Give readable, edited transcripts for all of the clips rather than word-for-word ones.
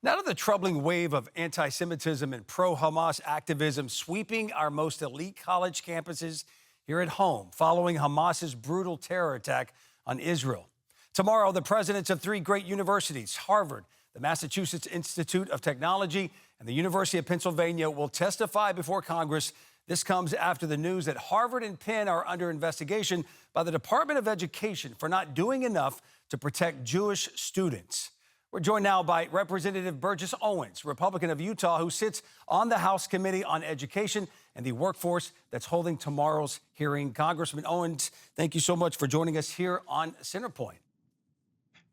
Now to the troubling wave of anti-Semitism and pro-Hamas activism sweeping our most elite college campuses here at home following Hamas's brutal terror attack on Israel. Tomorrow, the presidents of three great universities, Harvard, the Massachusetts Institute of Technology, and the University of Pennsylvania, will testify before Congress. This comes after the news that Harvard and Penn are under investigation by the Department of Education for not doing enough to protect Jewish students. We're joined now by Representative Burgess Owens, Republican of Utah, who sits on the House Committee on Education and the Workforce that's holding tomorrow's hearing. Congressman Owens, thank you so much for joining us here on Centerpoint.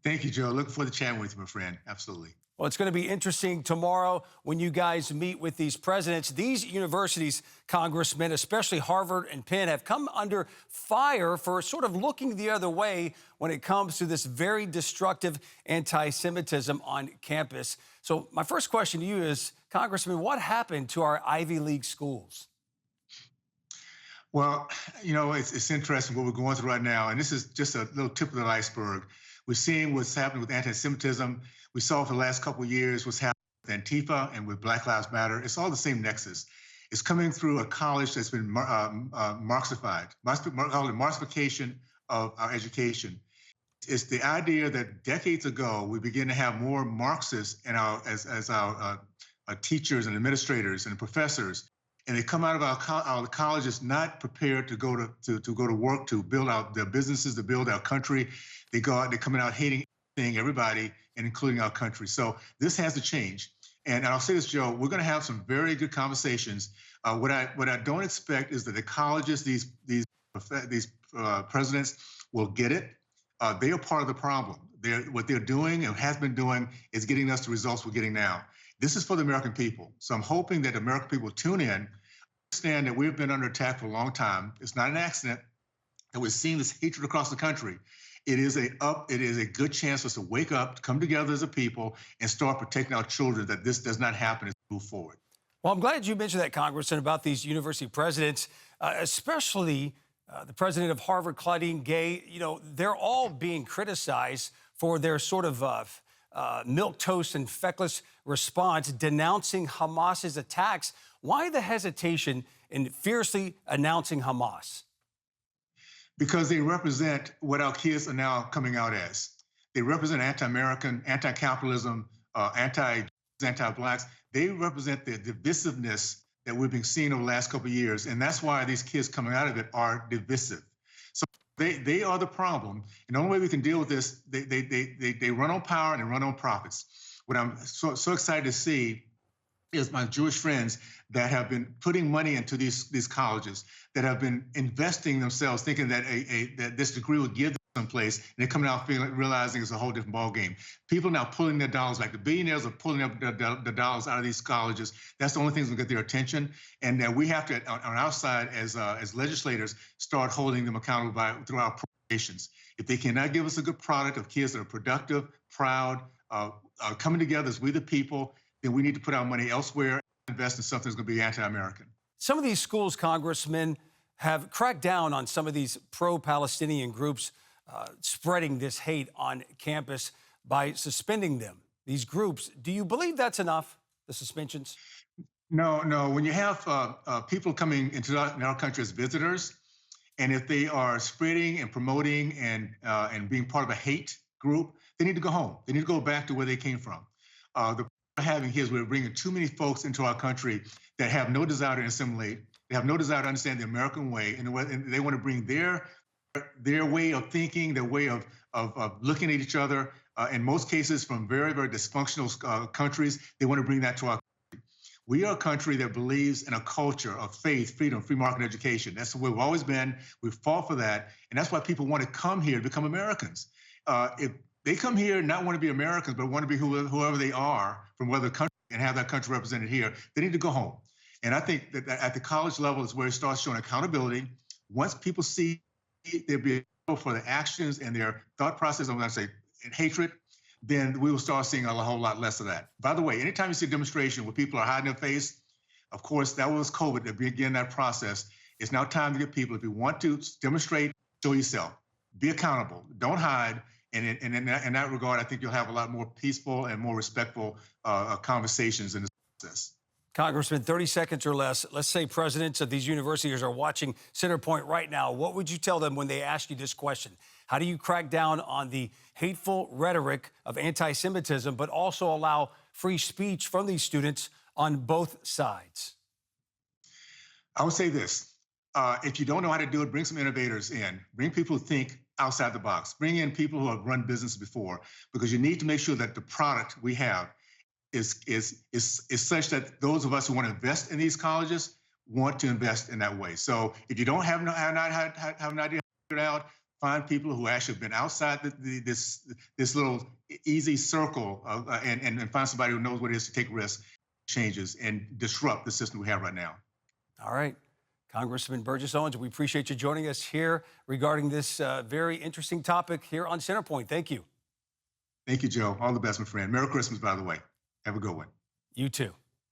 Thank you, Joe. Looking forward to chatting with you, my friend. Absolutely. Well, it's going to be interesting tomorrow when you guys meet with these presidents. These universities, congressmen, especially Harvard and Penn, have come under fire for sort of looking the other way when it comes to this very destructive anti-Semitism on campus. So my first question to you is, Congressman, what happened to our Ivy League schools? Well, it's interesting what we're going through right now, and this is just a little tip of the iceberg. We're seeing what's happening with anti-Semitism. We saw for the last couple of years what's happening with Antifa and with Black Lives Matter. It's all the same nexus. It's coming through a college that's been Marxified, called it Marxification of our education. It's the idea that decades ago we began to have more Marxists in as our teachers and administrators and professors, and they come out of our colleges not prepared to go to work, to build out their businesses, to build our country. They're coming out hating everybody, and including our country. So this has to change. And I'll say this, Joe, we're going to have some very good conversations. What I don't expect is that the colleges, these presidents will get it. They are part of the problem. What they're doing and has been doing is getting us the results we're getting now. This is for the American people. So I'm hoping that the American people tune in, understand that we've been under attack for a long time. It's not an accident that we're seeing this hatred across the country. It is a good chance for us to wake up, to come together as a people, and start protecting our children, that this does not happen as we move forward. Well, I'm glad you mentioned that, Congressman, about these university presidents, especially the president of Harvard, Claudine Gay. They're all being criticized for their sort of milquetoast and feckless response denouncing Hamas's attacks. Why the hesitation in fiercely announcing Hamas? Because they represent what our kids are now coming out as. They represent anti-American, anti-capitalism, anti-blacks. They represent the divisiveness that we've been seeing over the last couple of years, and that's why these kids coming out of it are divisive. So they are the problem, and the only way we can deal with this, they run on power and they run on profits. What I'm so excited to see is my Jewish friends that have been putting money into these colleges, that have been investing themselves, thinking that that this degree will give them someplace, and they're coming out realizing it's a whole different ballgame. People now pulling their dollars back. The billionaires are pulling up the dollars out of these colleges. That's the only thing that's going to get their attention. And we have to, on our side, as legislators, start holding them accountable through our appropriations. If they cannot give us a good product of kids that are productive, proud, coming together as we the people, then we need to put our money elsewhere and invest in something that's going to be anti-American. Some of these schools, congressmen, have cracked down on some of these pro-Palestinian groups spreading this hate on campus by suspending them. These groups, do you believe that's enough, the suspensions? No. When you have people coming into our country as visitors, and if they are spreading and promoting and being part of a hate group, they need to go home. They need to go back to where they came from. The having here is we're bringing too many folks into our country that have no desire to assimilate. They have no desire to understand the American way, and they want to bring their way of thinking, their way of looking at each other. In most cases, from very, very dysfunctional countries, they want to bring that to our country. We are a country that believes in a culture of faith, freedom, free market education. That's where we've always been. We've fought for that, and that's why people want to come here to become Americans. If they come here not want to be Americans, but want to be whoever they are from whether country and have that country represented here, they need to go home. And I think that at the college level is where it starts showing accountability. Once people see they're being accountable for their actions and their thought process, I'm going to say hatred, then we will start seeing a whole lot less of that. By the way, anytime you see a demonstration where people are hiding their face, of course, that was COVID that began that process. It's now time to get people, if you want to demonstrate, show yourself. Be accountable. Don't hide. And in that regard, I think you'll have a lot more peaceful and more respectful conversations in this process. Congressman, 30 seconds or less. Let's say presidents of these universities are watching Centerpoint right now. What would you tell them when they ask you this question? How do you crack down on the hateful rhetoric of anti-Semitism, but also allow free speech from these students on both sides? I would say this. If you don't know how to do it, bring some innovators in. Bring people who think outside the box. Bring in people who have run business before, because you need to make sure that the product we have is such that those of us who want to invest in these colleges want to invest in that way. So if you don't have an idea figured out, find people who actually have been outside this little easy circle and find somebody who knows what it is to take risks, changes, and disrupt the system we have right now. All right. Congressman Burgess Owens, we appreciate you joining us here regarding this very interesting topic here on Centerpoint. Thank you. Thank you, Joe. All the best, my friend. Merry Christmas, by the way. Have a good one. You too.